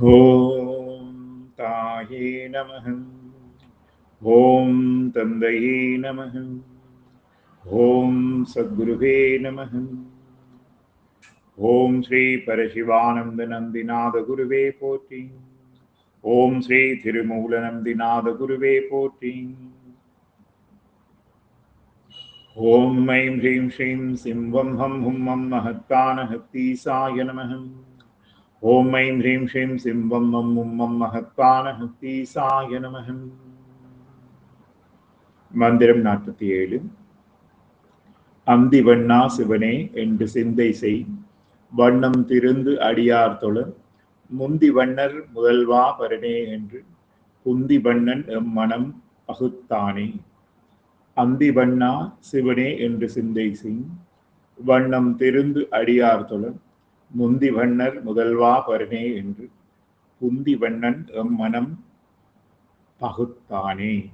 ஓம் தாயே நமஹ. ஓம் தந்தையே நமஹ. ஓம் சத்குருவே நமஹ. ஓம் ஸ்ரீ பரசிவானந்த நந்திநாத குருவே போற்றி. ஓம் ஸ்ரீ திருமூல நந்திநாத குருவே போற்றி. ஓம் ஐம் ஹ்ரீம் ஸ்ரீம் சிம்வம் ஹம் ஹும் மம் மஹத்தான ஹத்தீசாய நமஹ. ஓம் ஐம் ஹ்ரீம் ஸ்ரீம் சிம்வம் மம் ஹும் மம் மஹத்தான ஹத்தீசாய நமஹ. மந்திரம் 47. அந்தி வண்ணா சிவனே என்று சிந்தை செய், வண்ணம் திருந்து அடியார் தொழ, முந்தி வண்ணர் முதல்வா பரனே என்று குந்தி வண்ணன் எம் மனம் பகுத்தானே. அந்தி வண்ணா சிவனே என்று சிந்தை செய், வண்ணம் திருந்து அடியார் தொழ, முந்தி வண்ணர் முதல்வா பரனே என்று குந்தி வண்ணன் எம் மனம் பகுத்தானே.